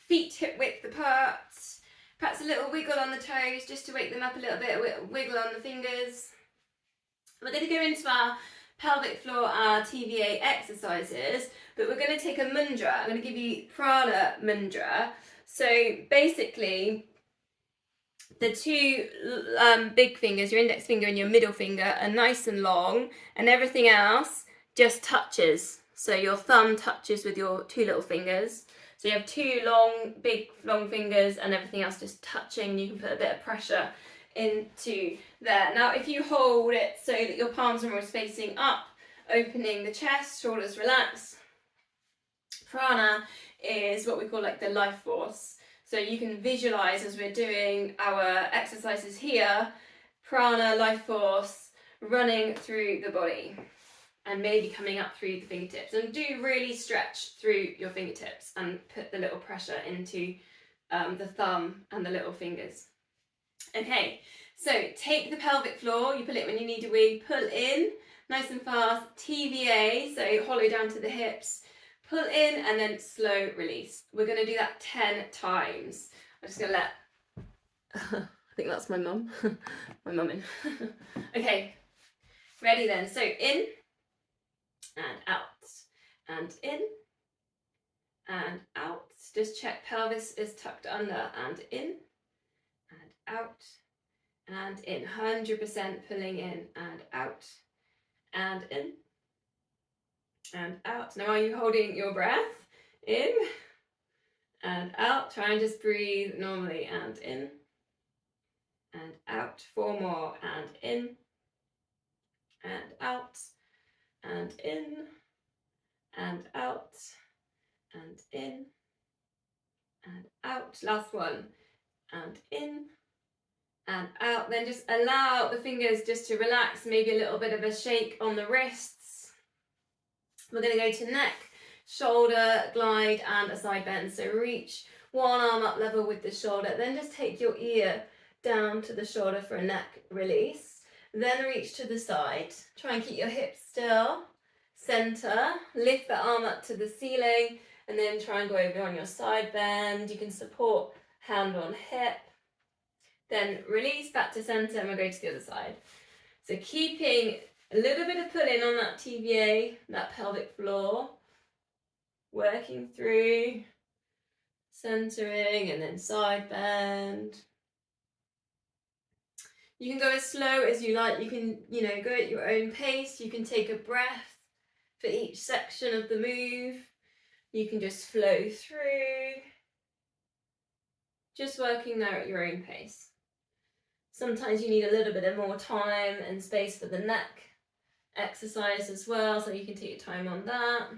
feet hip width apart. Perhaps a little wiggle on the toes just to wake them up a little bit, wiggle on the fingers. We're going to go into our pelvic floor, our TVA exercises, but we're going to take a mudra. I'm going to give you prana mudra. So basically, the two big fingers, your index finger and your middle finger, are nice and long, and everything else just touches. So your thumb touches with your two little fingers. So you have two big long fingers, and everything else just touching. You can put a bit of pressure into there. Now, if you hold it so that your palms are almost facing up, opening the chest, shoulders relax. Prana is what we call like the life force. So you can visualize as we're doing our exercises here, prana, life force, running through the body and maybe coming up through the fingertips. And do really stretch through your fingertips and put the little pressure into the thumb and the little fingers. Okay, so take the pelvic floor, you pull it when you need a wee, pull in, nice and fast, TVA, so hollow down to the hips, pull in and then slow release. We're going to do that 10 times. I'm just going to let, I think that's my mum, my mum in. Okay, ready then. So in and out and in and out. Just check pelvis is tucked under and in and out and in. 100% pulling in and out and in and out. Now, are you holding your breath? In and out. Try and just breathe normally and in and out. 4 more and in and out and in and out and in and out. Last one and in and out. Then just allow the fingers just to relax, maybe a little bit of a shake on the wrists. We're going to go to neck, shoulder, glide and a side bend. So reach one arm up level with the shoulder, then just take your ear down to the shoulder for a neck release. Then reach to the side. Try and keep your hips still. Center, lift the arm up to the ceiling and then try and go over on your side bend. You can support hand on hip. Then release back to center and we'll go to the other side. So keeping a little bit of pull-in on that TVA, that pelvic floor. Working through, centering and then side bend. You can go as slow as you like. You can, go at your own pace. You can take a breath for each section of the move. You can just flow through. Just working there at your own pace. Sometimes you need a little bit of more time and space for the neck exercise as well, so you can take your time on that.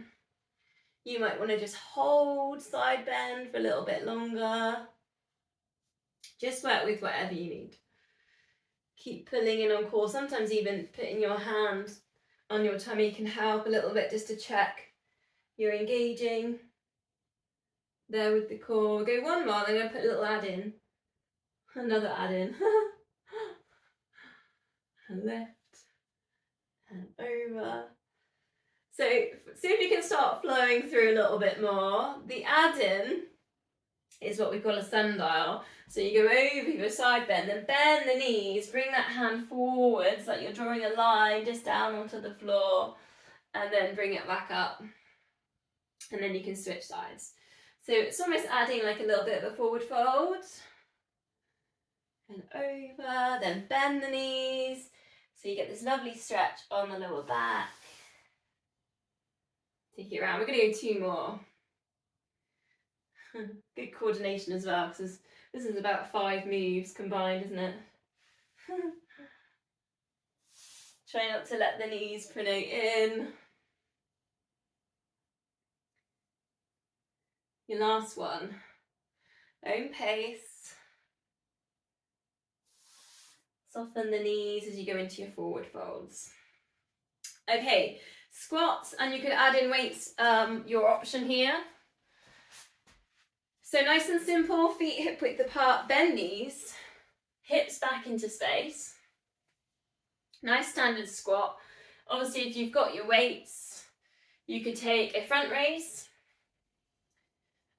You might want to just hold side bend for a little bit longer. Just work with whatever you need. Keep pulling in on core. Sometimes even putting your hand on your tummy can help a little bit just to check you're engaging there with the core. Go one more, then I'm going to put a little add in. Another add in. And left and over. So see if you can start flowing through a little bit more. The add-in is what we call a sundial. So you go over your side bend, then bend the knees, bring that hand forwards like you're drawing a line just down onto the floor, and then bring it back up. And then you can switch sides. So it's almost adding like a little bit of a forward fold. And over, then bend the knees. So you get this lovely stretch on the lower back. Take it around. We're going to go 2 more. Good coordination as well, because this is about 5 moves combined, isn't it? Try not to let the knees pronate in. Your last one. Own pace. Soften the knees as you go into your forward folds. Okay, squats, and you could add in weights, your option here. So nice and simple, feet hip width apart, bend knees, hips back into space. Nice standard squat. Obviously, if you've got your weights, you could take a front raise,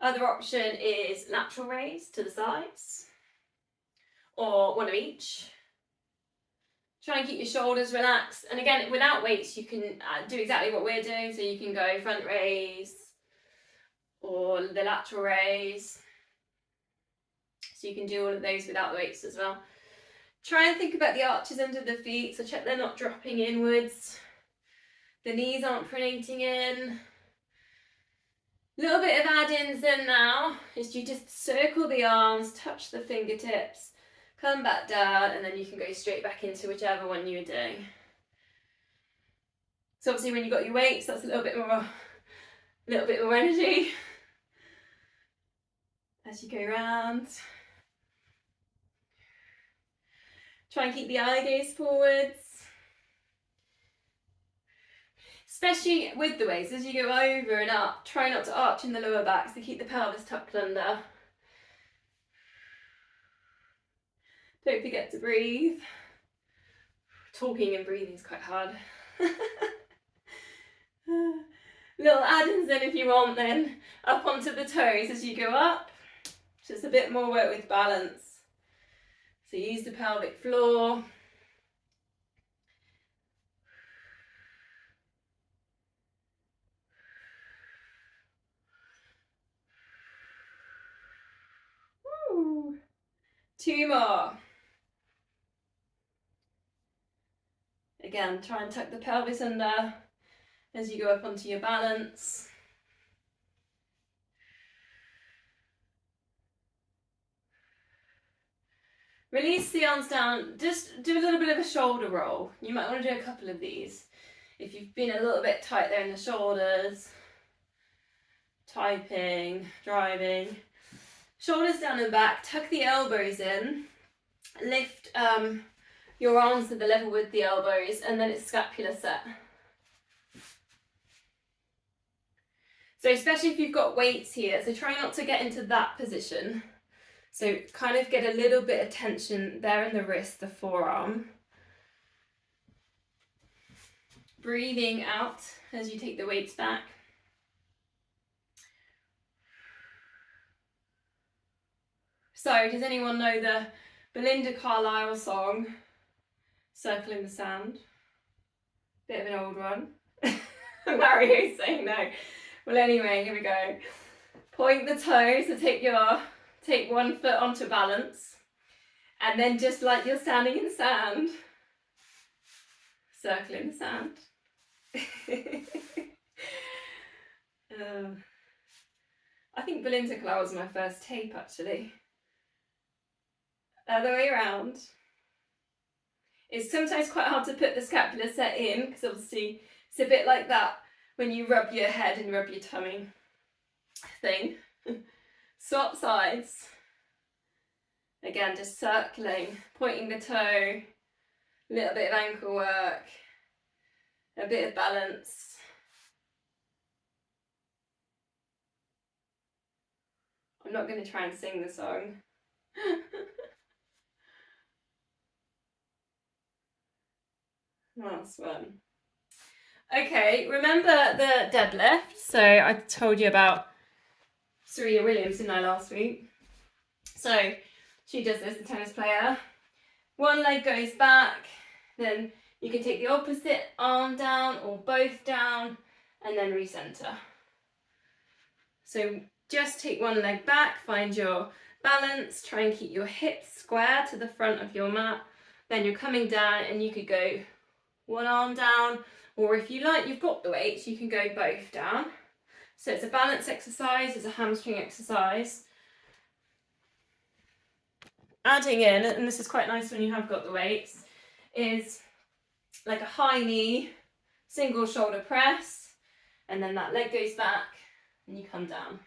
Other option is lateral raise to the sides, or one of each. Try and keep your shoulders relaxed. And again, without weights, you can do exactly what we're doing. So you can go front raise or the lateral raise. So you can do all of those without the weights as well. Try and think about the arches under the feet. So check they're not dropping inwards. The knees aren't pronating in. Little bit of add-ins then now is you just circle the arms, touch the fingertips, come back down, and then you can go straight back into whichever one you were doing. So obviously when you've got your weights, that's a little bit more energy as you go around. Try and keep the eye gaze forwards. Especially with the weights, as you go over and up, try not to arch in the lower back, so keep the pelvis tucked under. Don't forget to breathe. Talking and breathing is quite hard. Little add-ins then if you want then, up onto the toes as you go up. Just a bit more work with balance. So use the pelvic floor. Woo. 2 more. Again, try and tuck the pelvis under as you go up onto your balance. Release the arms down, just do a little bit of a shoulder roll. You might want to do a couple of these. If you've been a little bit tight there in the shoulders, typing, driving. Shoulders down and back, tuck the elbows in, lift your arms to the level with the elbows, and then it's scapular set. So especially if you've got weights here, so try not to get into that position. So kind of get a little bit of tension there in the wrist, the forearm. Breathing out as you take the weights back. So does anyone know the Belinda Carlisle song, Circle in the Sand? Bit of an old one. Mario's saying no. Well anyway, here we go. Point the toes, so take one foot onto balance, and then just like you're standing in sand, circle in the sand. I think Belinda Carlisle was my first tape actually. Other way around. It's sometimes quite hard to put the scapular set in because obviously it's a bit like that when you rub your head and rub your tummy thing. Swap sides. Again, just circling, pointing the toe, a little bit of ankle work, a bit of balance. I'm not going to try and sing the song. Last one. Okay, remember the deadlift? So I told you about Serena Williams, didn't I, last week? So she does this, the tennis player. One leg goes back, then you can take the opposite arm down or both down and then recenter. So just take one leg back, find your balance, try and keep your hips square to the front of your mat. Then you're coming down and you could go one arm down, or if you like, you've got the weights, you can go both down. So it's a balance exercise, it's a hamstring exercise. Adding in, and this is quite nice when you have got the weights, is like a high knee, single shoulder press, and then that leg goes back and you come down.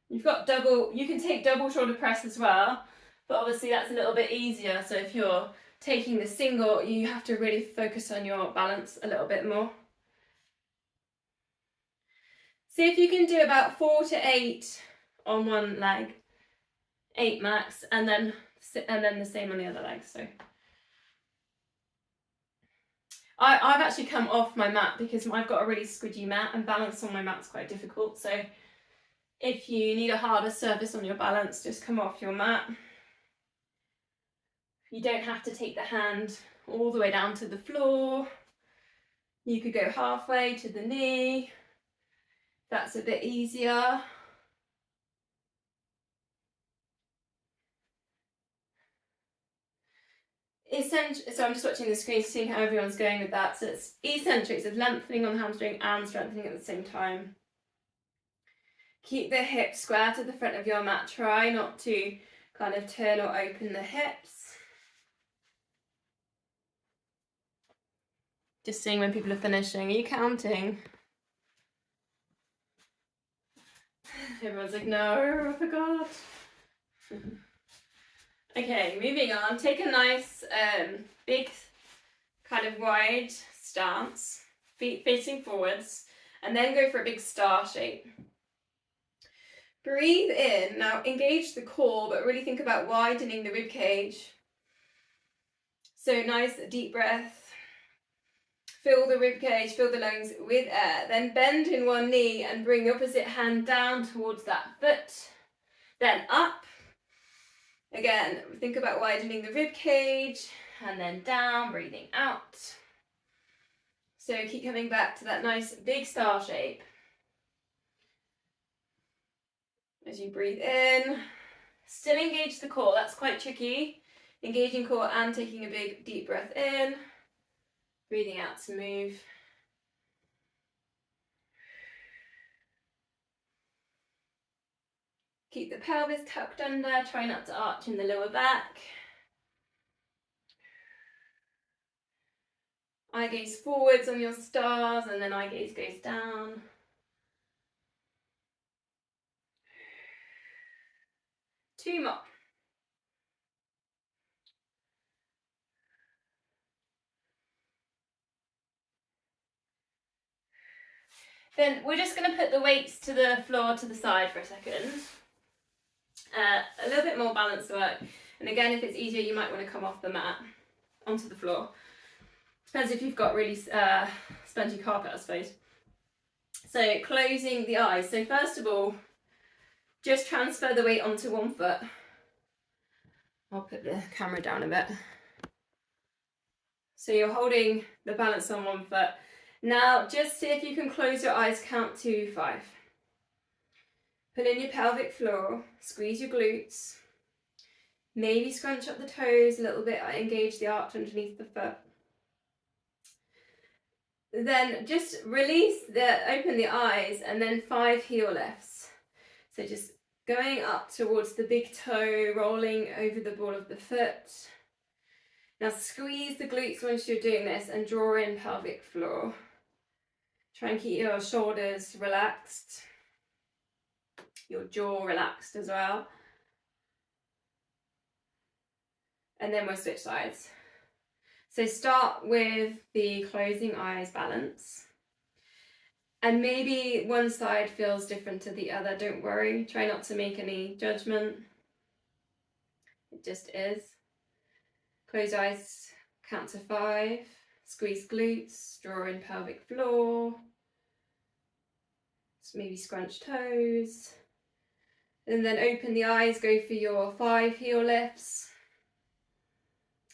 You've got double, you can take double shoulder press as well, but obviously that's a little bit easier. So if you're taking the single, you have to really focus on your balance a little bit more. See if you can do about 4 to 8 on one leg, 8 max, and then the same on the other leg. So I've actually come off my mat because I've got a really squidgy mat and balance on my mat's quite difficult. So if you need a harder surface on your balance, just come off your mat. You don't have to take the hand all the way down to the floor. You could go halfway to the knee. That's a bit easier. So I'm just watching the screen, seeing how everyone's going with that. So it's eccentrics of lengthening on the hamstring and strengthening at the same time. Keep the hips square to the front of your mat. Try not to kind of turn or open the hips. Just seeing when people are finishing. Are you counting? Everyone's like, no, I forgot. Okay, moving on. Take a nice big kind of wide stance, feet facing forwards, and then go for a big star shape. Breathe in. Now engage the core, but really think about widening the rib cage. So nice deep breath. Fill the rib cage, fill the lungs with air. Then bend in one knee and bring the opposite hand down towards that foot. Then up. Again, think about widening the rib cage and then down, breathing out. So keep coming back to that nice big star shape. As you breathe in, still engage the core. That's quite tricky. Engaging core and taking a big deep breath in. Breathing out to move. Keep the pelvis tucked under. Try not to arch in the lower back. Eye gaze forwards on your stars and then eye gaze goes down. Two more. Then we're just going to put the weights to the floor to the side for a second. A little bit more balance work. And again, if it's easier, you might want to come off the mat onto the floor. Depends if you've got really spongy carpet, I suppose. So closing the eyes. So first of all, just transfer the weight onto one foot. I'll put the camera down a bit. So you're holding the balance on one foot. Now just see if you can close your eyes, count to 5. Pull in your pelvic floor, squeeze your glutes. Maybe scrunch up the toes a little bit, engage the arch underneath the foot. Then just open the eyes and then 5 heel lifts. So just going up towards the big toe, rolling over the ball of the foot. Now squeeze the glutes once you're doing this and draw in pelvic floor. Try and keep your shoulders relaxed, your jaw relaxed as well. And then we'll switch sides. So start with the closing eyes balance. And maybe one side feels different to the other. Don't worry. Try not to make any judgment. It just is. Close eyes, count to 5. Squeeze glutes, draw in pelvic floor. Maybe scrunch toes. And then open the eyes, go for your 5 heel lifts.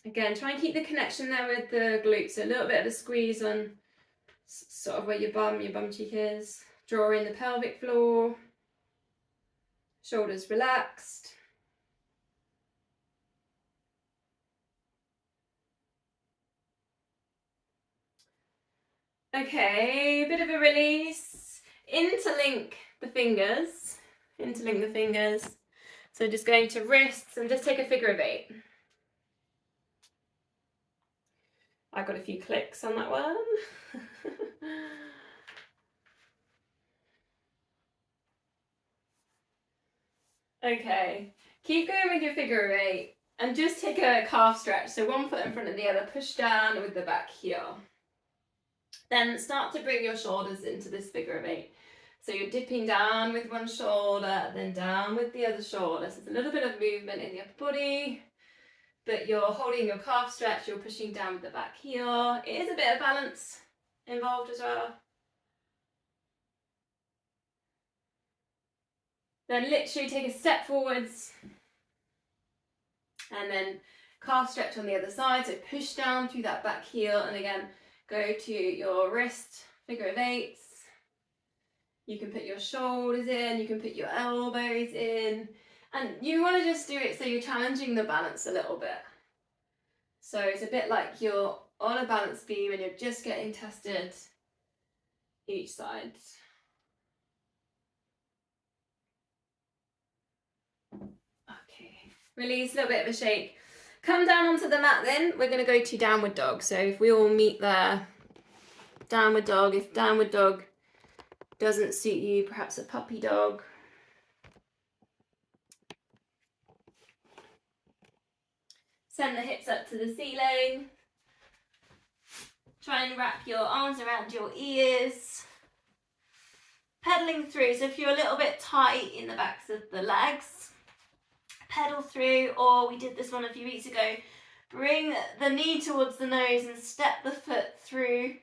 Again, try and keep the connection there with the glutes. So a little bit of a squeeze on sort of where your bum cheek is. Draw in the pelvic floor. Shoulders relaxed. Okay, a bit of a release. Interlink the fingers. Interlink the fingers. So just going to wrists and just take a figure of 8. I got a few clicks on that one. Okay, keep going with your figure of 8 and just take a calf stretch. So one foot in front of the other, push down with the back heel. Then start to bring your shoulders into this figure of 8. So you're dipping down with one shoulder, then down with the other shoulder. So it's a little bit of movement in the upper body. but you're holding your calf stretch, you're pushing down with the back heel. It is a bit of balance involved as well. Then literally take a step forwards and then calf stretch on the other side. So push down through that back heel and again, go to your wrist, figure of eights. You can put your shoulders in, you can put your elbows in, and you want to just do it so you're challenging the balance a little bit. So it's a bit like you're on a balance beam and you're just getting tested each side. Okay, release, a little bit of a shake. Come down onto the mat then. We're going to go to downward dog. So if we all meet there, downward dog. If downward dog doesn't suit you, perhaps a puppy dog. Send the hips up to the ceiling. Try and wrap your arms around your ears. Pedaling through, so if you're a little bit tight in the backs of the legs, pedal through, or we did this one a few weeks ago, bring the knee towards the nose and step the foot through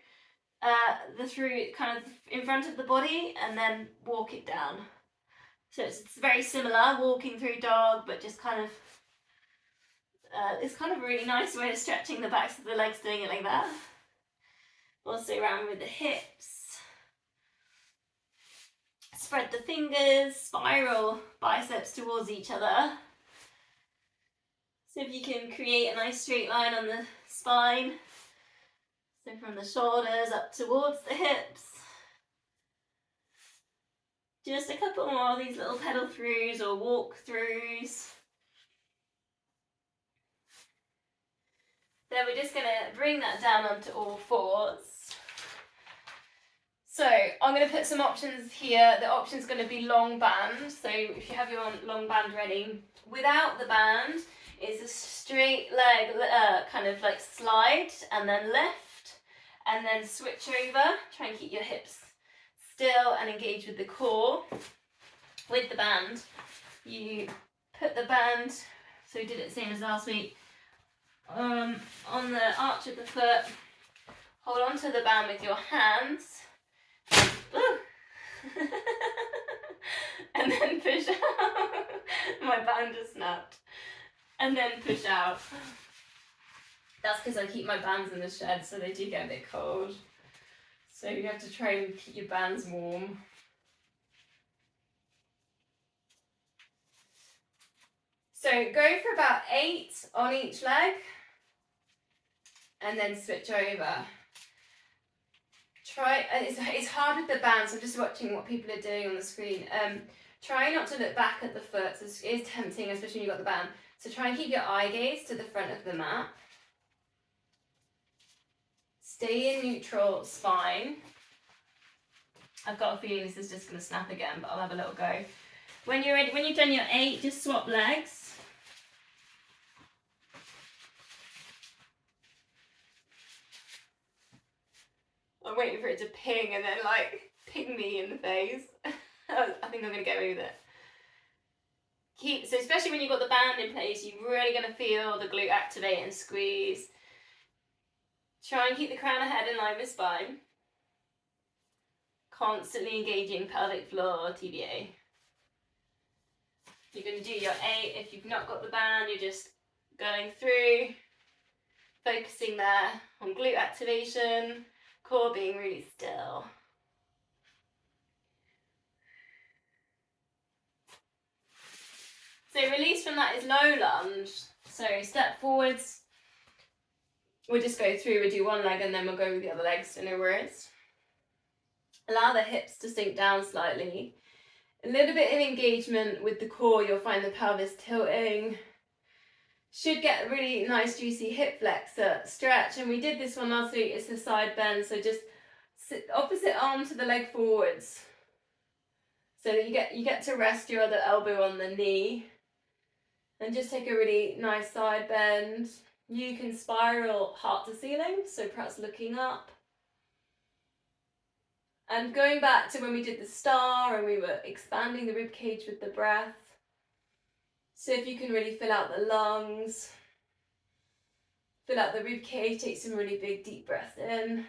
kind of in front of the body and then walk it down. So it's very similar, walking through dog, but just kind of, it's kind of a really nice way of stretching the backs of the legs doing it like that. Also around with the hips. Spread the fingers, spiral biceps towards each other. So if you can create a nice straight line on the spine. So from the shoulders up towards the hips. Just a couple more of these little pedal throughs or walk throughs. Then we're just going to bring that down onto all fours. So I'm going to put some options here. The option's going to be long band. So if you have your long band ready, without the band, it's a straight leg kind of like slide and then lift and then switch over. Try and keep your hips still and engage with the core. With the band, you put the band, so we did it the same as last week, on the arch of the foot. Hold on to the band with your hands. And then push out. My band just snapped. And then push out. That's because I keep my bands in the shed, so they do get a bit cold. So you have to try and keep your bands warm. So go for about 8 on each leg. And then switch over. Try, it's hard with the bands, I'm just watching what people are doing on the screen. Try not to look back at the foot, so it is tempting, especially when you've got the band. So try and keep your eye gaze to the front of the mat. Stay in neutral spine. I've got a feeling this is just going to snap again, but I'll have a little go. When you're ready, when you've done your 8, just swap legs. I'm waiting for it to ping and then like ping me in the face. I think I'm going to get away with it. So especially when you've got the band in place, you're really going to feel the glute activate and squeeze. Try and keep the crown of head in line with spine. Constantly engaging pelvic floor, TBA. You're going to do your 8. If you've not got the band, you're just going through, focusing there on glute activation, core being really still. So release from that is low lunge. So step forwards. We'll just go through, we'll do one leg and then we'll go with the other legs, so no worries. Allow the hips to sink down slightly. A little bit of engagement with the core, you'll find the pelvis tilting. Should get a really nice juicy hip flexor stretch, and we did this one last week. It's a side bend, so just sit opposite arm to the leg forwards, so that you get to rest your other elbow on the knee, and just take a really nice side bend. You can spiral heart to ceiling, so perhaps looking up. And going back to when we did the star and we were expanding the rib cage with the breath. So if you can really fill out the lungs. Fill out the rib cage, take some really big deep breaths in.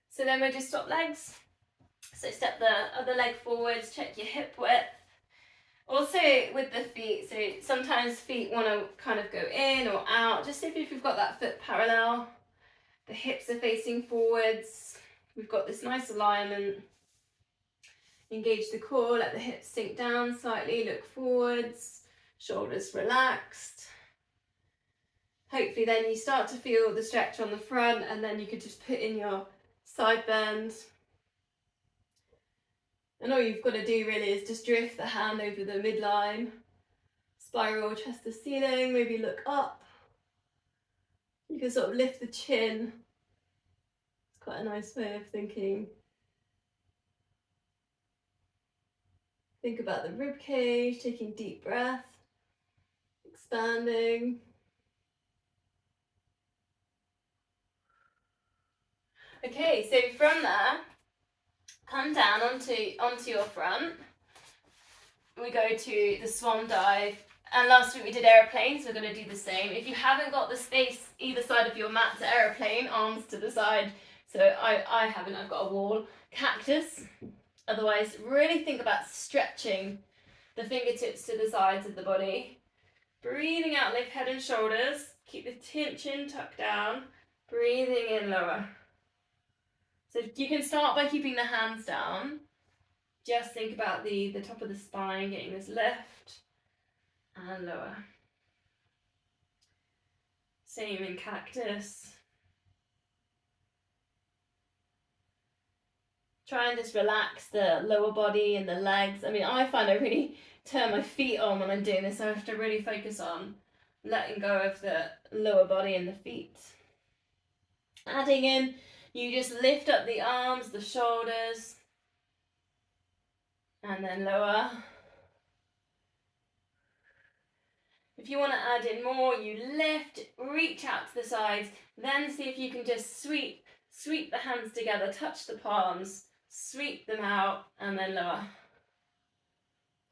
So then we'll just swap legs. So step the other leg forwards, check your hip width. Also with the feet, so sometimes feet want to kind of go in or out. Just see if you've got that foot parallel. The hips are facing forwards. We've got this nice alignment. Engage the core, let the hips sink down slightly, look forwards, shoulders relaxed. Hopefully then you start to feel the stretch on the front, and then you could just put in your side bend. And all you've got to do really is just drift the hand over the midline, spiral chest to ceiling, maybe look up. You can sort of lift the chin. It's quite a nice way of thinking. Think about the rib cage, taking deep breath, expanding. Okay, so from there, come down onto your front. We go to the swan dive, and last week we did aeroplane, so we're going to do the same. If you haven't got the space either side of your mat to aeroplane, arms to the side, so I haven't, I've got a wall. Cactus. Otherwise, really think about stretching the fingertips to the sides of the body. Breathing out, lift head and shoulders. Keep the chin tucked down. Breathing in, lower. So you can start by keeping the hands down. Just think about the top of the spine, getting this lift and lower. Same in cactus. Try and just relax the lower body and the legs. I mean, I find I really turn my feet on when I'm doing this. I have to really focus on letting go of the lower body and the feet. Adding in, you just lift up the arms, the shoulders, and then lower. If you want to add in more, you lift, reach out to the sides, then see if you can just sweep the hands together, touch the palms, sweep them out, and then lower.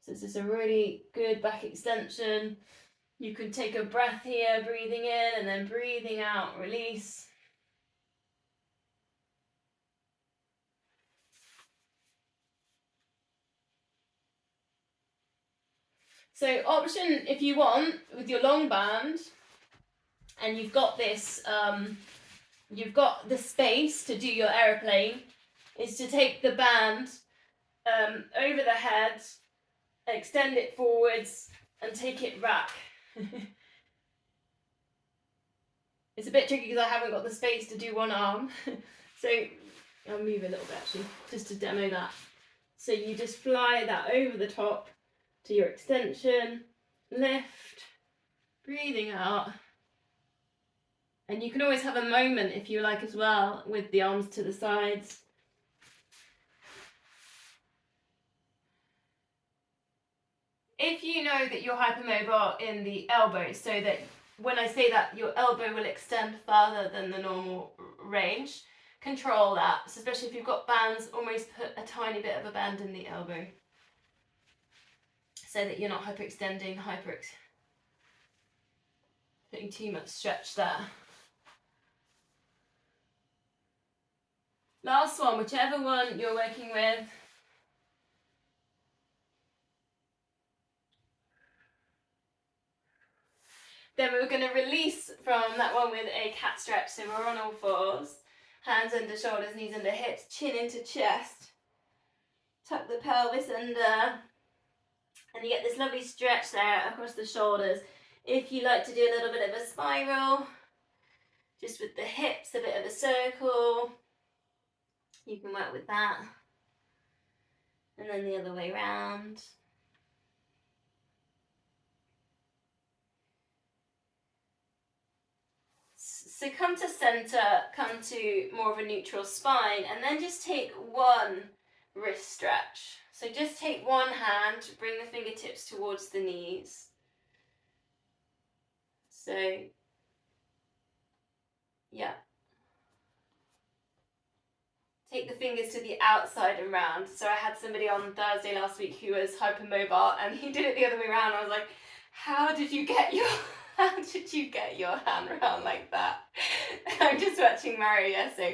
So this is a really good back extension. You can take a breath here, breathing in and then breathing out, release. So option, if you want, with your long band, and you've got this, you've got the space to do your aeroplane, is to take the band over the head, extend it forwards, and take it back. It's a bit tricky because I haven't got the space to do one arm. So I'll move a little bit actually, just to demo that. So you just fly that over the top to your extension, lift, breathing out. And you can always have a moment, if you like as well, with the arms to the sides. If you know that you're hypermobile in the elbow, so that when I say that your elbow will extend further than the normal range, control that. So especially if you've got bands, almost put a tiny bit of a band in the elbow so that you're not hyperextending, putting too much stretch there. Last one, whichever one you're working with. Then we're going to release from that one with a cat stretch. So we're on all fours, hands under shoulders, knees under hips, chin into chest. Tuck the pelvis under, and you get this lovely stretch there across the shoulders. If you like to do a little bit of a spiral, just with the hips, a bit of a circle, you can work with that. And then the other way around. So come to center, come to more of a neutral spine, and then just take one wrist stretch. So just take one hand, bring the fingertips towards the knees. So, yeah. take the fingers to the outside and round. So I had somebody on Thursday last week who was hypermobile, and he did it the other way around. I was like, how did you get your hand around like that? I'm just watching Mario, yeah, so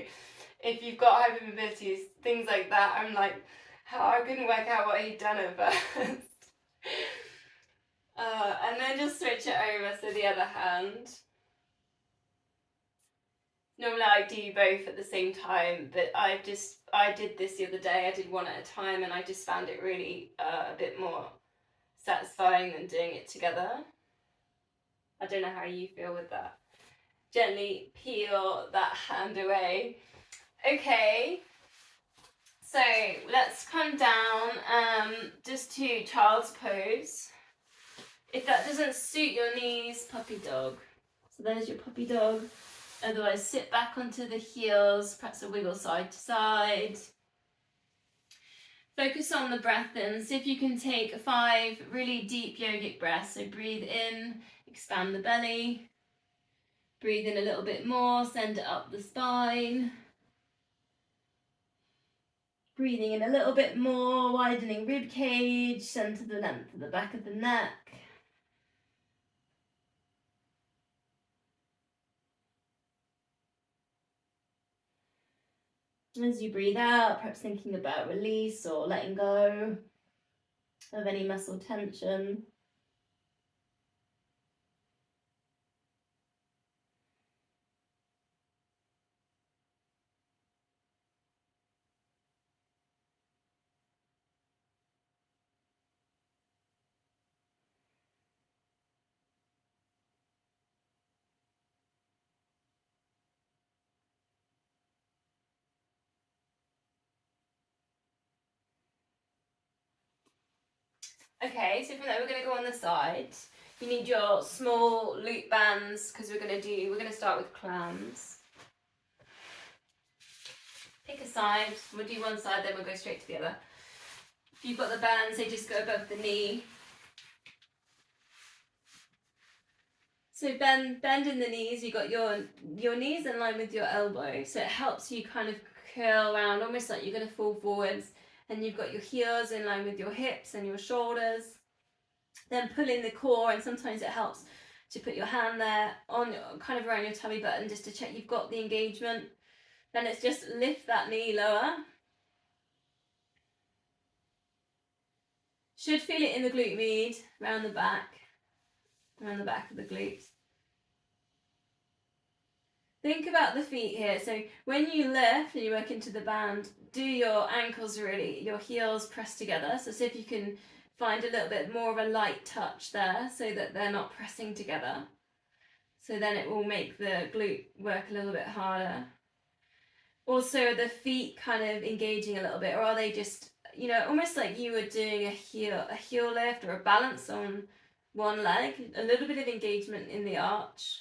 if you've got hypermobilities, things like that, I'm like, how I couldn't work out what he'd done at first. And then just switch it over to the other hand. Normally I do both at the same time, but I did this the other day. I did one at a time, and I just found it really a bit more satisfying than doing it together. I don't know how you feel with that. Gently peel that hand away. Okay, so let's come down just to child's pose. If that doesn't suit your knees, puppy dog. So there's your puppy dog. Otherwise, sit back onto the heels, perhaps a wiggle side to side. Focus on the breath in. See if you can take 5 really deep yogic breaths. So breathe in, expand the belly. Breathe in a little bit more, send it up the spine. Breathing in a little bit more, widening rib cage, center the length of the back of the neck. As you breathe out, perhaps thinking about release or letting go of any muscle tension. Okay, so from there we're going to go on the side. You need your small loop bands because we're going to start with clams. Pick a side, we'll do one side, then we'll go straight to the other. If you've got the bands, they just go above the knee. So bend in the knees, you've got your knees in line with your elbow, so it helps you kind of curl around, almost like you're going to fall forwards, and you've got your heels in line with your hips and your shoulders. Then pull in the core, and sometimes it helps to put your hand there on kind of around your tummy button just to check you've got the engagement. Then it's just lift that knee lower. Should feel it in the glute med, around the back of the glutes. Think about the feet here. So when you lift and you work into the band, do your ankles really, your heels press together. So see if you can find a little bit more of a light touch there so that they're not pressing together. So then it will make the glute work a little bit harder. Also, are the feet kind of engaging a little bit, or are they just, you know, almost like you were doing a heel lift or a balance on one leg, a little bit of engagement in the arch.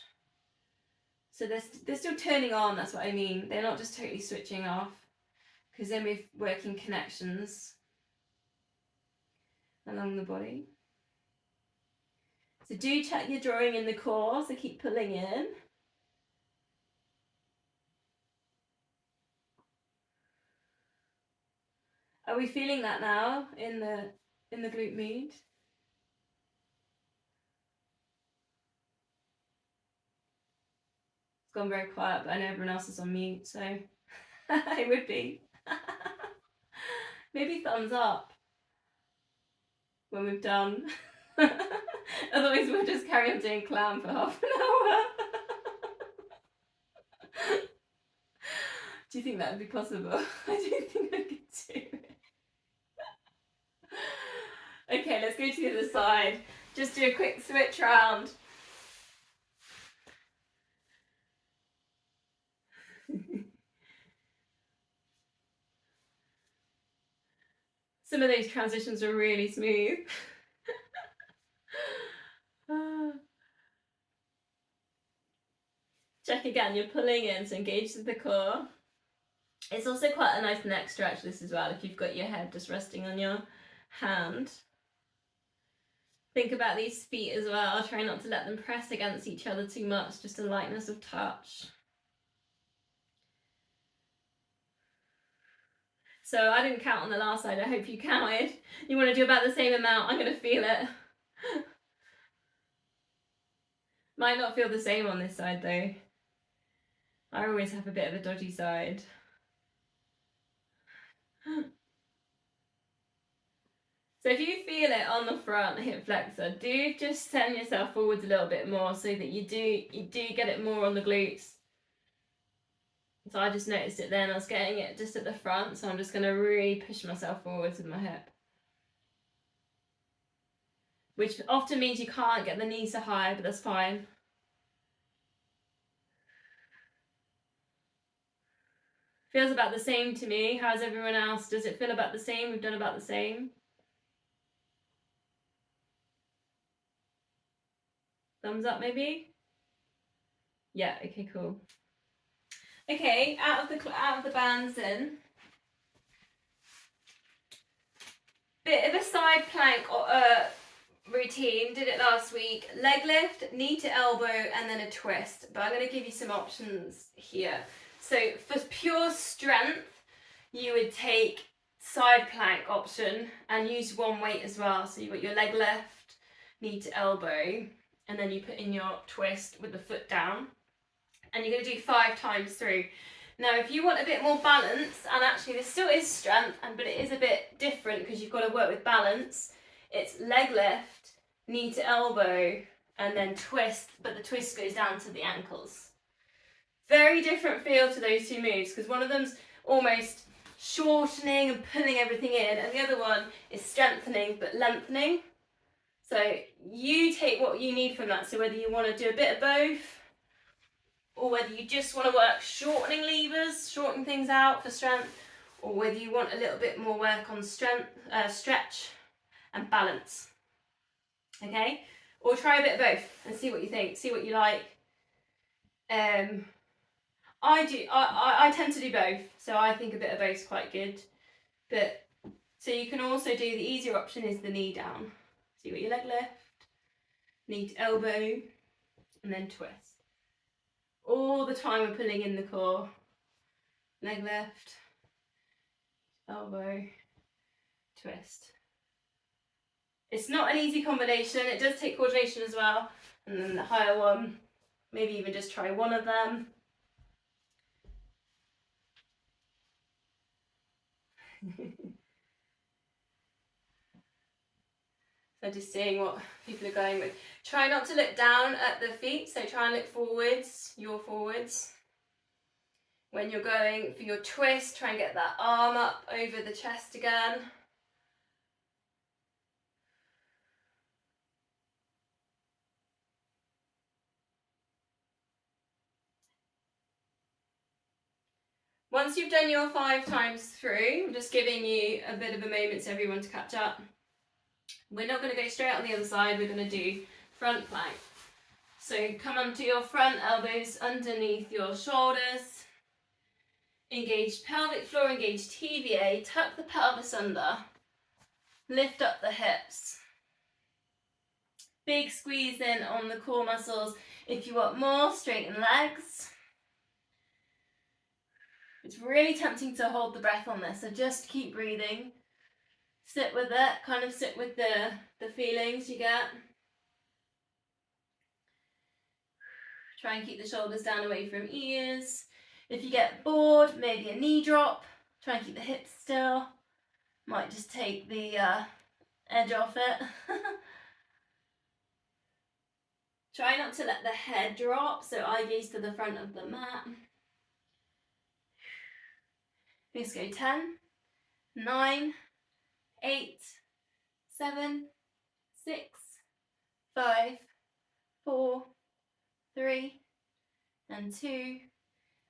So they're still turning on, that's what I mean. They're not just totally switching off, because then we're working connections along the body. So do check you're drawing in the core, so keep pulling in. Are we feeling that now in the glute med? It's gone very quiet, but I know everyone else is on mute, so it would be. Maybe thumbs up when we've done. Otherwise we'll just carry on doing clown for half an hour. Do you think that would be possible? I don't think I could do it. Okay, let's go to the other side. Just do a quick switch round. Some of those transitions are really smooth. Check again, you're pulling in, so engage with the core. It's also quite a nice neck stretch, this as well, if you've got your head just resting on your hand. Think about these feet as well. Try not to let them press against each other too much, just a lightness of touch. So I didn't count on the last side, I hope you counted. You want to do about the same amount, I'm going to feel it. Might not feel the same on this side though. I always have a bit of a dodgy side. So if you feel it on the front hip flexor, do just send yourself forwards a little bit more so that you do get it more on the glutes. So I just noticed it then, I was getting it just at the front, so I'm just going to really push myself forwards with my hip. Which often means you can't get the knee so high, but that's fine. Feels about the same to me. How's everyone else? Does it feel about the same? We've done about the same. Thumbs up maybe? Yeah, okay, cool. Okay, out of the bands then. Bit of a side plank routine, did it last week. Leg lift, knee to elbow, and then a twist. But I'm going to give you some options here. So for pure strength, you would take side plank option and use one weight as well. So you've got your leg lift, knee to elbow, and then you put in your twist with the foot down. And you're going to do 5 times through. Now, if you want a bit more balance, and actually this still is strength, but it is a bit different because you've got to work with balance, it's leg lift, knee to elbow, and then twist, but the twist goes down to the ankles. Very different feel to those two moves because one of them's almost shortening and pulling everything in, and the other one is strengthening but lengthening. So you take what you need from that. So whether you want to do a bit of both, or whether you just want to work shortening levers, shorten things out for strength, or whether you want a little bit more work on strength, stretch and balance. Okay? Or try a bit of both and see what you think, see what you like. I tend to do both, so I think a bit of both is quite good. But so you can also do the easier option is the knee down. So you got your leg lift, knee to elbow, and then twist. All the time we're pulling in the core. Leg lift, elbow, twist. It's not an easy combination. It does take coordination as well. And then the higher one, maybe even just try one of them. So just seeing what people are going with. Try not to look down at the feet, so try and look forwards, your forwards. When you're going for your twist, try and get that arm up over the chest again. Once you've done your 5 times through, I'm just giving you a bit of a moment so everyone to catch up. We're not going to go straight on the other side, we're going to do front plank. So come onto your front, elbows underneath your shoulders. Engage pelvic floor, engage TVA, tuck the pelvis under, lift up the hips. Big squeeze in on the core muscles. If you want more, straighten legs. It's really tempting to hold the breath on this, so just keep breathing. Sit with it, kind of sit with the feelings you get. Try and keep the shoulders down away from ears. If you get bored, maybe a knee drop. Try and keep the hips still. Might just take the edge off it. Try not to let the head drop, so eye gaze to the front of the mat. Let's go 10, 9, 8, 7, 6, 5, 4, 3, and 2,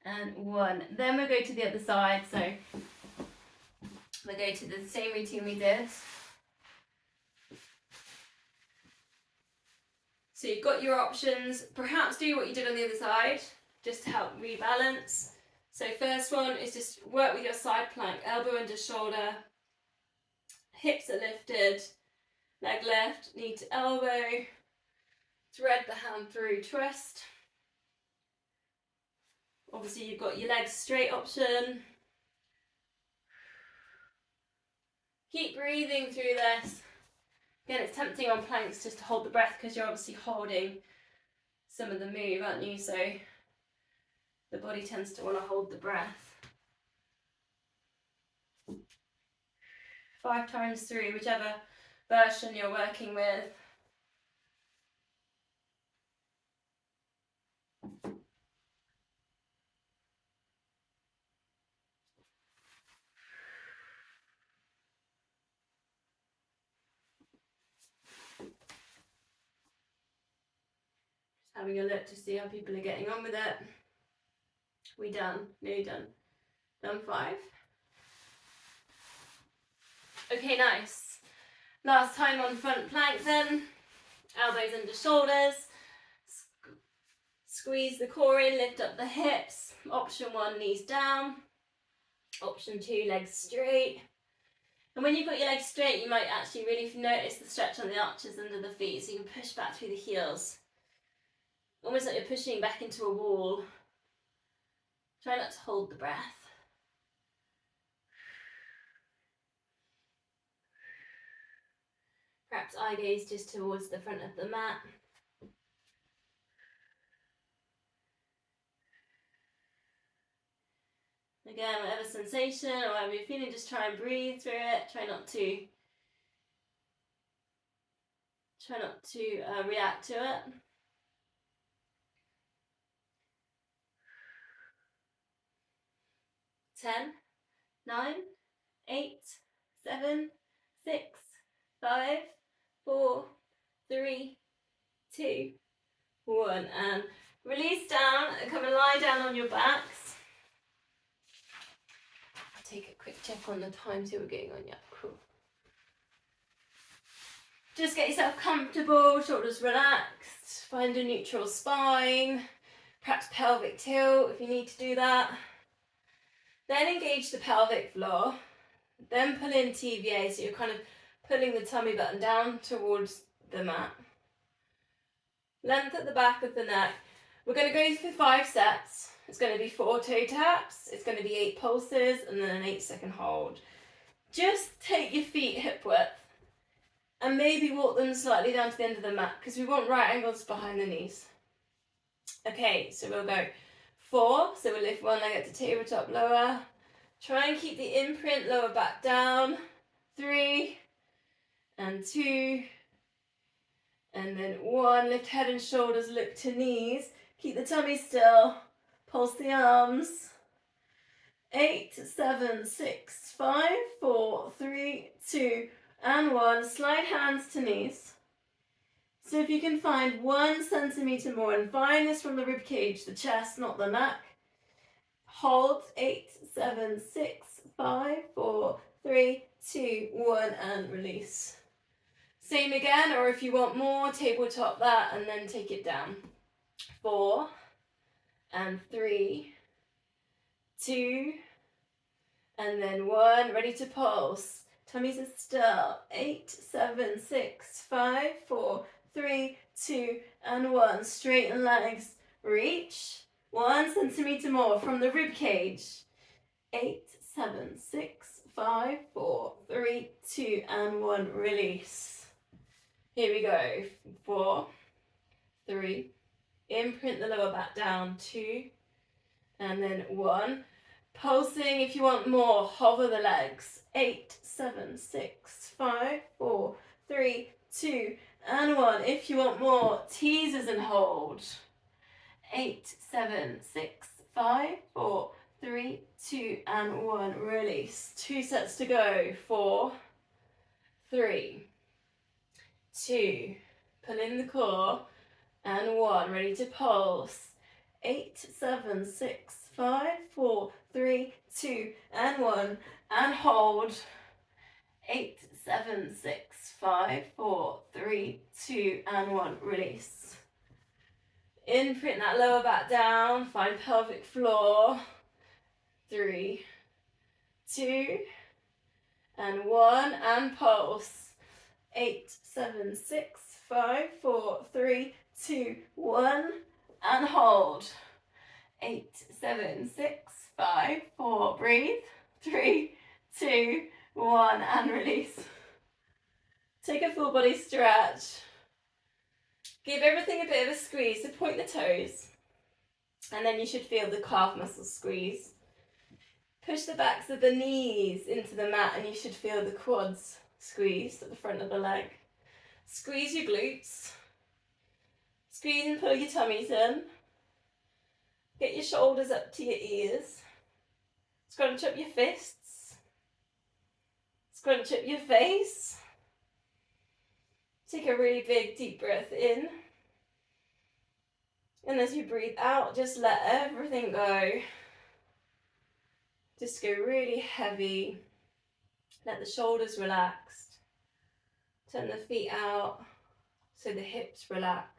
and 1. Then we'll go to the other side, so we'll go to the same routine we did. So you've got your options. Perhaps do what you did on the other side, just to help rebalance. So first one is just work with your side plank, elbow under shoulder, hips are lifted, leg lift, knee to elbow, thread the hand through, twist. Obviously you've got your legs straight option. Keep breathing through this. Again, it's tempting on planks just to hold the breath because you're obviously holding some of the move, aren't you? So the body tends to want to hold the breath. 5 times through, whichever version you're working with. Just having a look to see how people are getting on with it. We done? Nearly done. Done 5. Okay, nice. Last time on front plank then. Elbows under shoulders. Squeeze the core in, lift up the hips. Option 1, knees down. Option 2, legs straight. And when you've got your legs straight, you might actually really notice the stretch on the arches under the feet, so you can push back through the heels. Almost like you're pushing back into a wall. Try not to hold the breath. Perhaps eye gaze just towards the front of the mat. Again, whatever sensation or whatever you're feeling, just try and breathe through it. Try not to react to it. 10, 9, 8, 7, 6, 5, 4, 3, 2, 1. And release down and come and lie down on your backs. Take a quick check on the time, see what we're getting on. Yeah, cool. Just get yourself comfortable, shoulders relaxed, find a neutral spine, perhaps pelvic tilt if you need to do that. Then engage the pelvic floor, then pull in TVA, so you're kind of pulling the tummy button down towards the mat. Length at the back of the neck. We're going to go for 5 sets. It's going to be 4 toe taps, it's going to be 8 pulses, and then an 8-second hold. Just take your feet hip width and maybe walk them slightly down to the end of the mat because we want right angles behind the knees. Okay, so we'll go 4, so we'll lift one leg up to tabletop lower. Try and keep the imprint lower back down. 3 and 2 and then 1. Lift head and shoulders, look to knees. Keep the tummy still. Pulse the arms. 8, 7, 6, 5, 4, 3, 2 and 1. Slide hands to knees. So if you can find 1 centimetre more, and find this from the rib cage, the chest, not the neck. Hold. 8, 7, 6, 5, 4, 3, 2, 1 and release. Same again, or if you want more, tabletop that and then take it down. 4 and 3, 2 and then 1. Ready to pulse. Tummies are still. 8, 7, 6, 5, 4, 3, 2 and 1. Straighten legs. Reach. 1 centimetre more from the rib cage. 8, 7, 6, 5, 4, 3, 2 and 1. Release. Here we go. 4, 3. Imprint the lower back down. 2 and then 1. Pulsing if you want more. Hover the legs. 8, 7, 6, 5, 4, 3, 2 and 1. If you want more, teasers and hold. 8, 7, 6, 5, 4, 3, 2 and 1. Release. 2 sets to go. 4, 3, 2. Pull in the core and 1. Ready to pulse. 8, 7, 6, 5, 4, 3, 2 and 1 and hold. 8, 7, 6, 5, 4, 3, 2 and 1. Release. Imprint that lower back down. Find pelvic floor. 3, 2 and 1 and pulse. 8, 7, 6, 5, 4, 3, 2, 1 and hold. 8, 7, 6, 5, 4. Breathe. 3, 2 1, and release. Take a full body stretch. Give everything a bit of a squeeze, so point the toes. And then you should feel the calf muscles squeeze. Push the backs of the knees into the mat and you should feel the quads squeeze at the front of the leg. Squeeze your glutes. Squeeze and pull your tummies in. Get your shoulders up to your ears. Scrunch up your fists. Scrunch up your face. Take a really big deep breath in. And as you breathe out, just let everything go. Just go really heavy. Let the shoulders relax. Turn the feet out so the hips relax.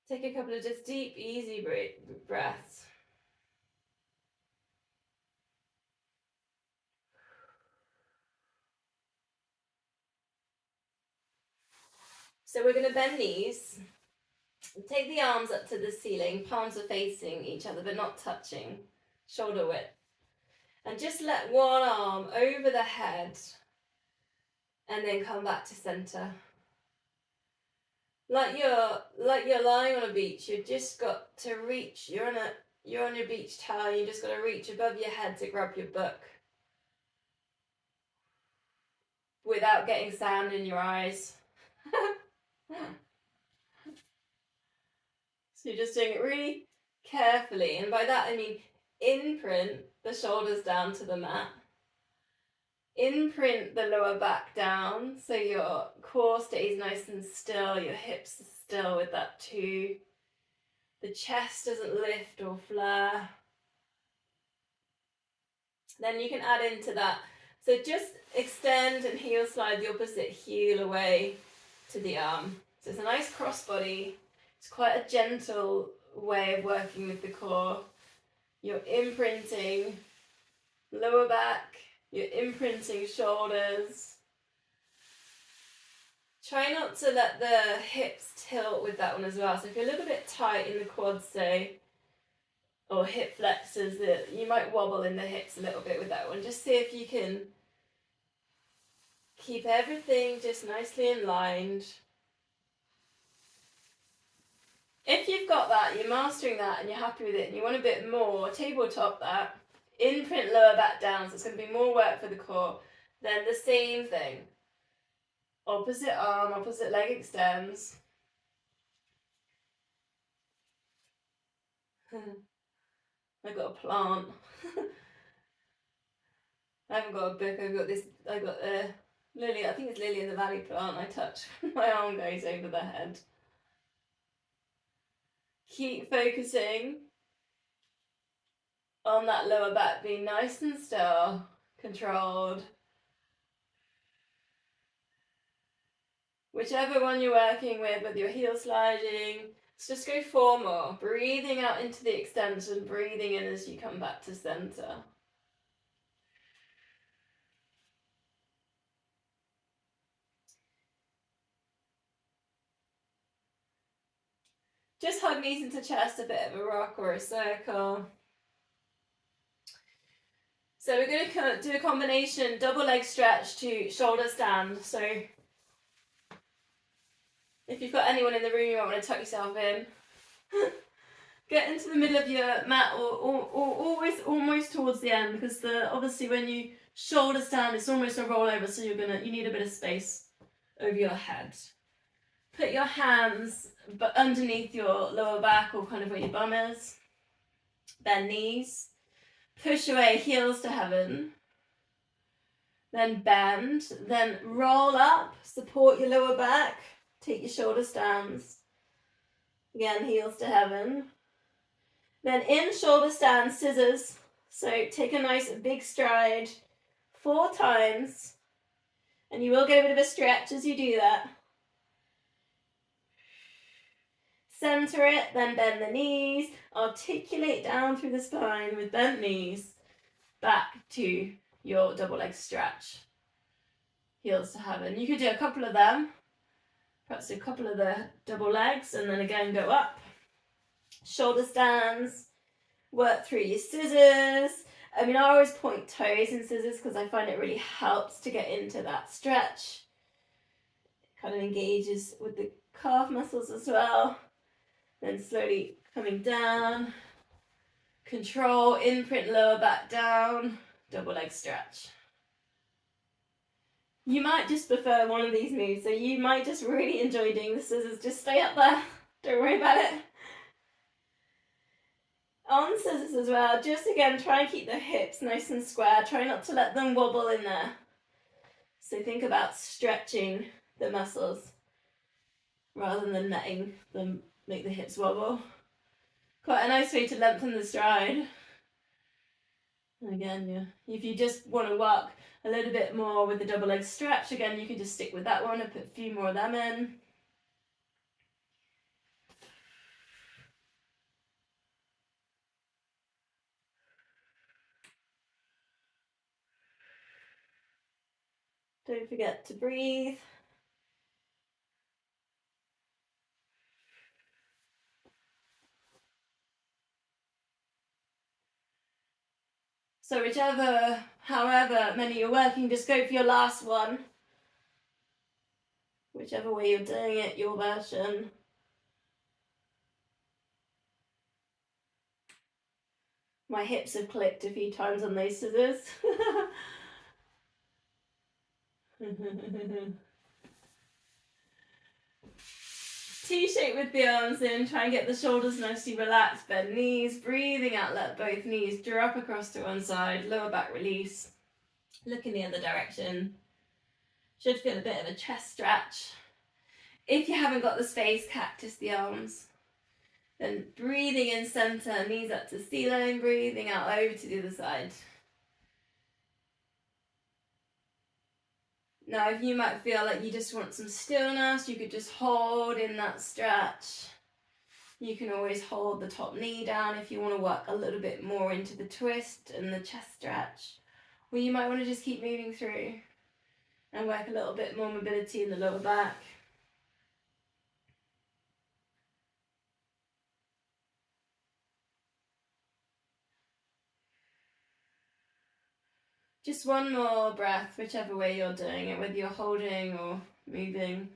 Take a couple of just deep, easy breaths. So we're going to bend knees. Take the arms up to the ceiling. Palms are facing each other but not touching. Shoulder width. And just let one arm over the head and then come back to center. Like you're lying on a beach, you've just got to reach. You're on your beach towel. You just got to reach above your head to grab your book without getting sand in your eyes. So you're just doing it really carefully, and by that I mean imprint the shoulders down to the mat. Imprint the lower back down so your core stays nice and still, your hips are still with that too. The chest doesn't lift or flare. Then you can add into that. So just extend and heel slide the opposite heel away to the arm. So it's a nice crossbody. It's quite a gentle way of working with the core. You're imprinting lower back, you're imprinting shoulders. Try not to let the hips tilt with that one as well. So if you're a little bit tight in the quads, say, or hip flexors, that you might wobble in the hips a little bit with that one. Just see if you can keep everything just nicely aligned. If you've got that, you're mastering that and you're happy with it and you want a bit more, tabletop that, imprint lower back down, so it's going to be more work for the core. Then the same thing. Opposite arm, opposite leg extends. I've got a plant. I haven't got a book, I've got a lily, I think it's lily in the valley plant I touch. My arm goes over the head. Keep focusing on that lower back being nice and still, controlled. Whichever one you're working with your heel sliding, let's just go 4 more. Breathing out into the extension, breathing in as you come back to center. Just hug knees into chest, a bit of a rock or a circle. So we're going to do a combination double leg stretch to shoulder stand. So if you've got anyone in the room, you might want to tuck yourself in. Get into the middle of your mat or always almost towards the end, because obviously when you shoulder stand, it's almost a rollover, so you need a bit of space over your head. Put your hands underneath your lower back or kind of where your bum is. Bend knees. Push away, heels to heaven. Then bend. Then roll up. Support your lower back. Take your shoulder stands. Again, heels to heaven. Then in shoulder stand, scissors. So take a nice big stride 4 times. And you will get a bit of a stretch as you do that. Center it, then bend the knees, articulate down through the spine with bent knees, back to your double leg stretch. Heels to heaven. You could do a couple of them, perhaps a couple of the double legs, and then again go up. Shoulder stands, work through your scissors. I mean, I always point toes in scissors because I find it really helps to get into that stretch. Kind of engages with the calf muscles as well. Then slowly coming down. Control, imprint lower back down, double leg stretch. You might just prefer one of these moves, so you might just really enjoy doing the scissors. Just stay up there, don't worry about it. On scissors as well, just again, try and keep the hips nice and square. Try not to let them wobble in there. So think about stretching the muscles rather than letting them make the hips wobble. Quite a nice way to lengthen the stride. Again, yeah. If you just want to work a little bit more with the double leg stretch, again, you can just stick with that one and put a few more of them in. Don't forget to breathe. So however many you're working, just go for your last one. Whichever way you're doing it, your version. My hips have clicked a few times on those scissors. T-shape with the arms in, try and get the shoulders nicely relaxed, bend knees, breathing out, let both knees drop across to one side, lower back release, look in the other direction. Should feel a bit of a chest stretch. If you haven't got the space, cactus the arms. Then breathing in center, knees up to ceiling, breathing out over to the other side. Now, if you might feel like you just want some stillness, you could just hold in that stretch. You can always hold the top knee down if you want to work a little bit more into the twist and the chest stretch. Or you might want to just keep moving through and work a little bit more mobility in the lower back. Just one more breath, whichever way you're doing it, whether you're holding or moving.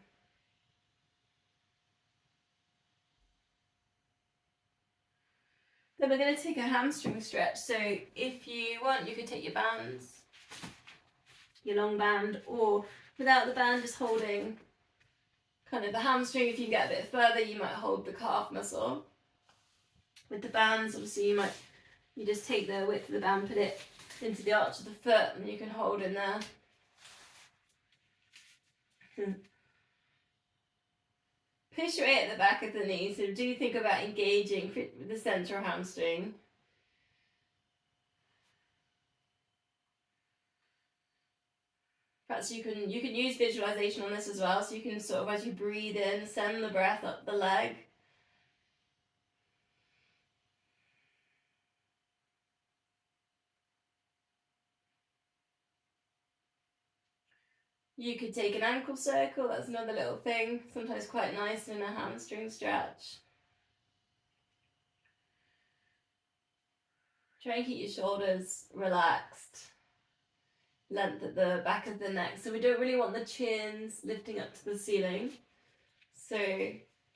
Then we're going to take a hamstring stretch. So if you want, you can take your bands, your long band, or without the band, just holding kind of the hamstring. If you get a bit further, you might hold the calf muscle. With the bands, obviously, you just take the width of the band, put it into the arch of the foot, and you can hold in there. Push your weight at the back of the knee, so do think about engaging with the central hamstring. Perhaps you can use visualization on this as well, so you can sort of, as you breathe in, send the breath up the leg. You could take an ankle circle, that's another little thing, sometimes quite nice in a hamstring stretch. Try and keep your shoulders relaxed. Length at the back of the neck. So we don't really want the chins lifting up to the ceiling. So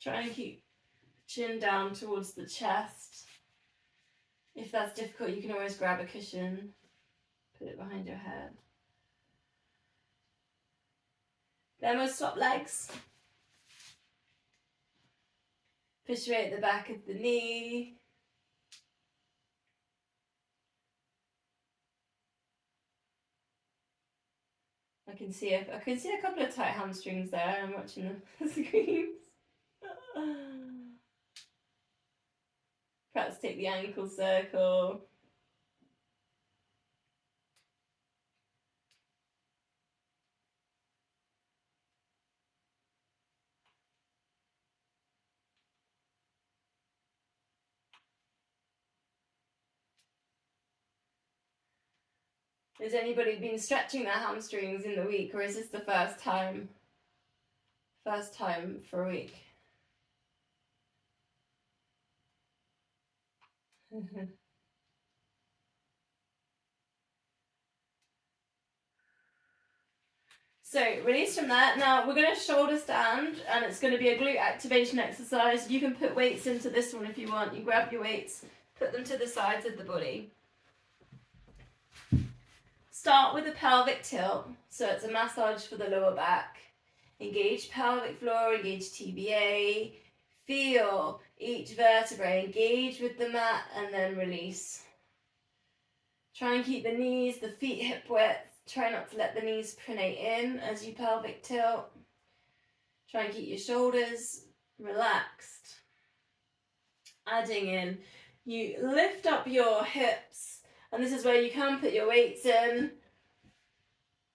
try and keep the chin down towards the chest. If that's difficult, you can always grab a cushion, put it behind your head. Then we'll swap legs. Push your weight at the back of the knee. I can see a couple of tight hamstrings there. I'm watching the screens. Perhaps take the ankle circle. Has anybody been stretching their hamstrings in the week, or is this the first time? First time for a week. So release from that. Now we're going to shoulder stand, and it's going to be a glute activation exercise. You can put weights into this one if you want. You grab your weights, put them to the sides of the body. Start with a pelvic tilt, so it's a massage for the lower back. Engage pelvic floor, engage TBA. Feel each vertebrae, engage with the mat, and then release. Try and keep the knees, the feet hip width. Try not to let the knees pronate in as you pelvic tilt. Try and keep your shoulders relaxed. Adding in, you lift up your hips, and this is where you can put your weights in.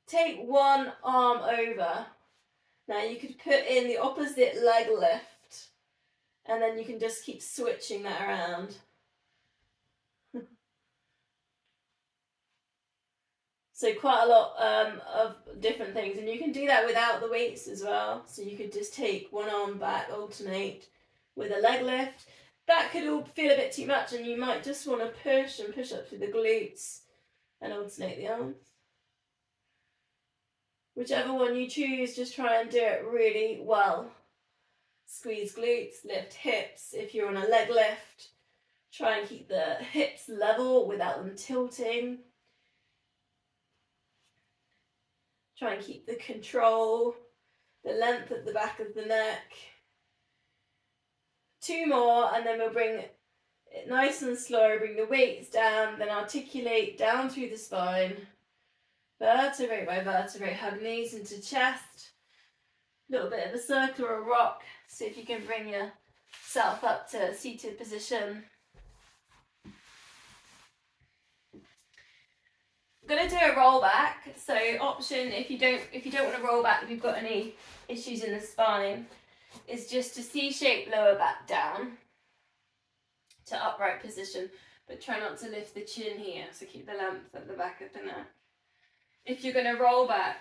Take one arm over. Now you could put in the opposite leg lift, and then you can just keep switching that around. So quite a lot of different things, and you can do that without the weights as well. So you could just take one arm back, alternate with a leg lift. That could all feel a bit too much, and you might just want to push and push up through the glutes and alternate the arms. Whichever one you choose, just try and do it really well. Squeeze glutes, lift hips. If you're on a leg lift, try and keep the hips level without them tilting. Try and keep the control, the length at the back of the neck. 2 more, and then we'll bring it nice and slow, bring the weights down, then articulate down through the spine. Vertebrae by vertebrae, hug knees into chest. A little bit of a circle or a rock. See if you can bring yourself up to a seated position. I'm going to do a roll back. So option, if you don't want to roll back, if you've got any issues in the spine, is just to C-shape lower back down to upright position, but try not to lift the chin here, so keep the length at the back of the neck. If you're going to roll back,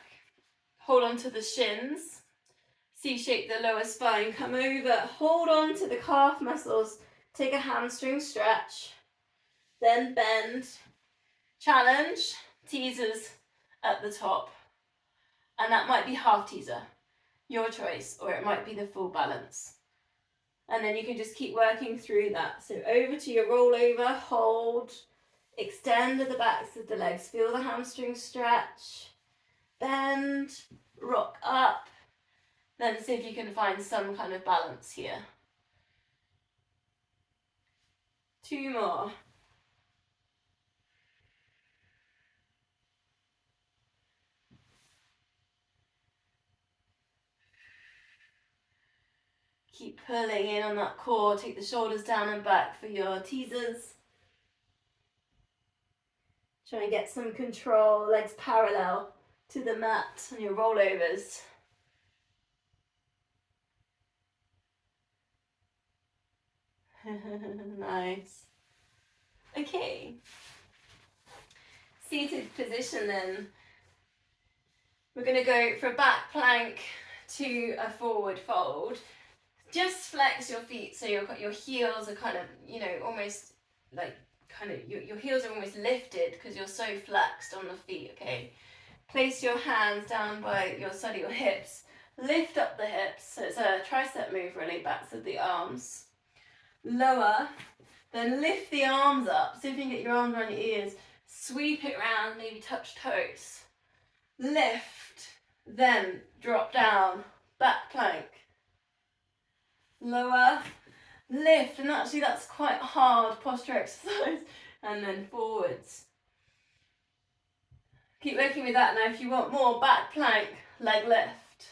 hold on to the shins, C-shape the lower spine, come over, hold on to the calf muscles, take a hamstring stretch, then bend, challenge, teasers at the top, and that might be half teaser, your choice, or it might be the full balance. And then you can just keep working through that. So over to your rollover, hold, extend at the backs of the legs, feel the hamstring stretch, bend, rock up, then see if you can find some kind of balance here. 2 more. Keep pulling in on that core, take the shoulders down and back for your teasers. Try and get some control, legs parallel to the mat on your rollovers. Nice. Okay. Seated position then. We're going to go for a back plank to a forward fold. Just flex your feet so your heels are kind of, almost like your heels are almost lifted because you're so flexed on the feet, okay? Place your hands down by your side of your hips. Lift up the hips, so it's a tricep move really, backs of the arms. Lower, then lift the arms up. See if you can get your arms around your ears. Sweep it around, maybe touch toes. Lift, then drop down, back plank. Lower, lift, and actually that's quite hard posture exercise, and then forwards. Keep working with that. Now if you want more, back plank, leg lift,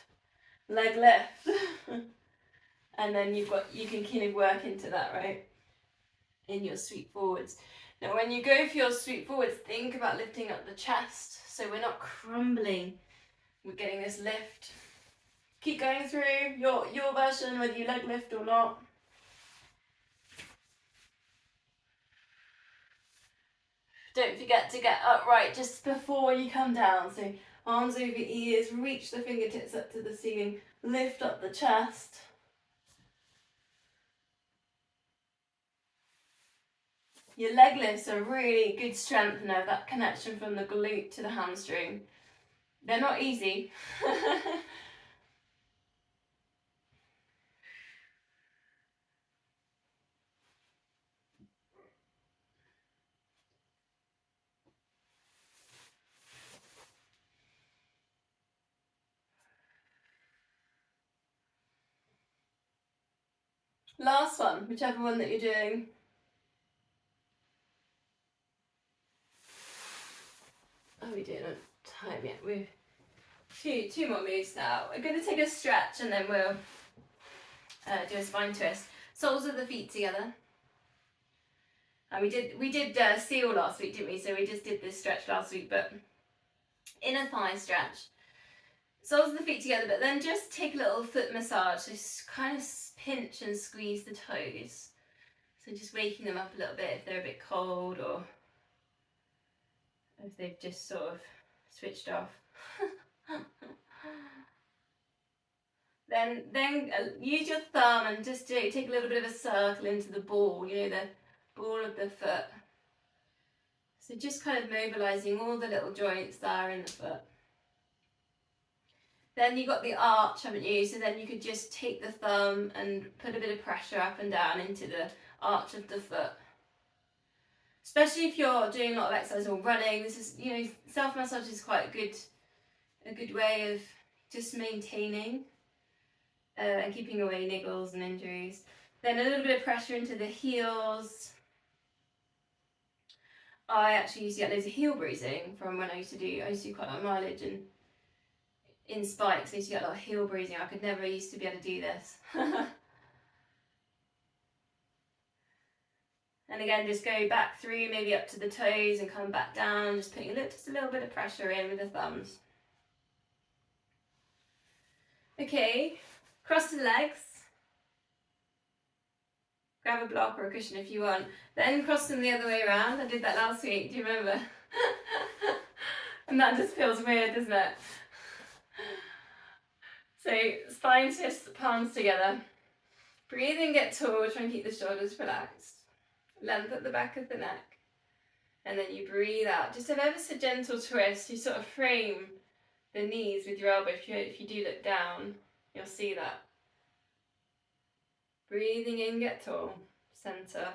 and then you can kind of work into that, right, in your sweep forwards. Now when you go for your sweep forwards, think about lifting up the chest, so we're not crumbling, we're getting this lift. Keep going through your version, whether you leg lift or not. Don't forget to get upright just before you come down. So arms over ears, reach the fingertips up to the ceiling, lift up the chest. Your leg lifts are really good strengthener, that connection from the glute to the hamstring. They're not easy. Last one, whichever one that you're doing. Are we doing a time yet? We've two more moves now. We're going to take a stretch and then we'll do a spine twist. Soles of the feet together. And we did seal last week, didn't we? So we just did this stretch last week, but inner thigh stretch. Soles of the feet together, but then just take a little foot massage. Just kind of pinch and squeeze the toes. So just waking them up a little bit if they're a bit cold or if they've just sort of switched off. Then use your thumb and just take a little bit of a circle into the ball, you know, the ball of the foot. So just kind of mobilising all the little joints there in the foot. Then you've got the arch, haven't you? So then you could just take the thumb and put a bit of pressure up and down into the arch of the foot. Especially if you're doing a lot of exercise or running, this is, you know, self-massage is quite a good way of just maintaining and keeping away niggles and injuries. Then a little bit of pressure into the heels. I actually used to get loads of heel bruising from when I used to do quite a lot of mileage and in spikes I used to get a lot of heel bruising. I could never used to be able to do this. And again, just go back through, maybe up to the toes and come back down, just putting just a little bit of pressure in with the thumbs. Okay, cross the legs. Grab a block or a cushion if you want. Then cross them the other way around. I did that last week, do you remember? And that just feels weird, doesn't it? So spine twist, palms together. Breathe in, get tall, try and keep the shoulders relaxed. Length at the back of the neck. And then you breathe out. Just an ever so gentle twist. You sort of frame the knees with your elbow. If you do look down, you'll see that. Breathing in, get tall, center.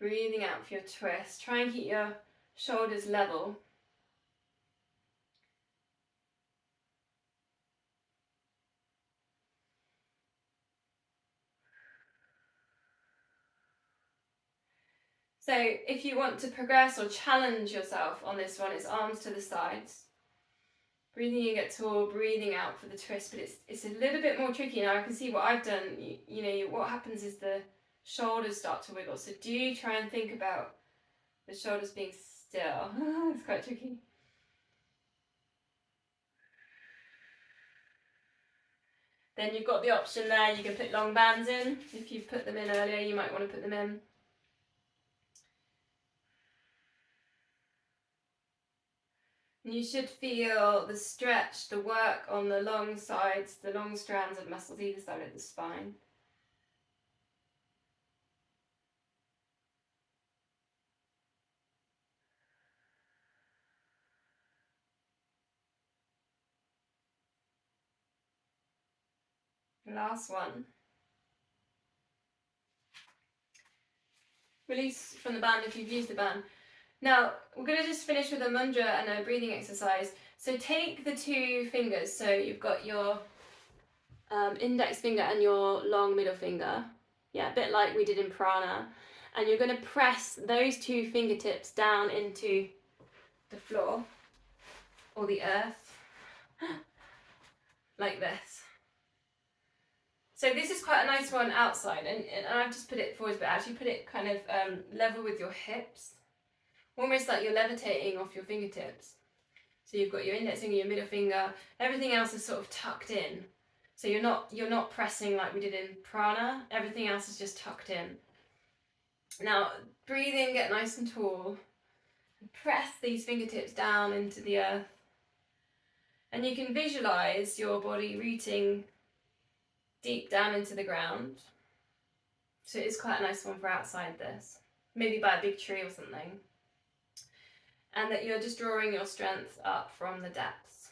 Breathing out for your twist. Try and keep your shoulders level. So if you want to progress or challenge yourself on this one, it's arms to the sides. Breathing in, get tall, breathing out for the twist, but it's a little bit more tricky. Now I can see what I've done. You know, what happens is the shoulders start to wiggle. So do try and think about the shoulders being still. It's quite tricky. Then you've got the option there, you can put long bands in. If you've put them in earlier, you might want to put them in. And you should feel the stretch, the work on the long sides, the long strands of muscles either side of the spine. Last one. Release from the band if you've used the band. Now, we're going to just finish with a mudra and a breathing exercise. So take the two fingers, so you've got your index finger and your long middle finger. Yeah, a bit like we did in prana. And you're going to press those two fingertips down into the floor or the earth, like this. So this is quite a nice one outside, and I've just put it forwards, but actually put it kind of level with your hips, almost like you're levitating off your fingertips. So you've got your index finger, your middle finger, everything else is sort of tucked in. So you're not pressing like we did in prana, everything else is just tucked in. Now breathe in, get nice and tall, and press these fingertips down into the earth. And you can visualize your body rooting deep down into the ground. So it's quite a nice one for outside this. Maybe by a big tree or something. and that you're just drawing your strength up from the depths.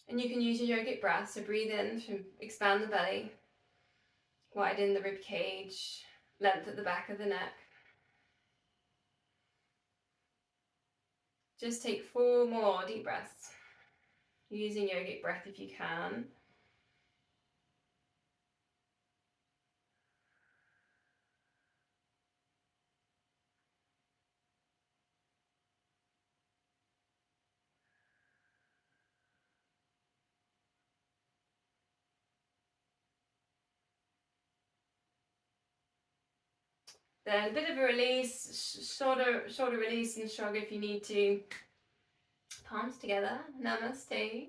And you can use your yogic breath, so breathe in to expand the belly, widen the rib cage, length at the back of the neck. Just take 4 more deep breaths, using yogic breath if you can. Then a bit of a release, shoulder release and shrug if you need to. Palms together, namaste.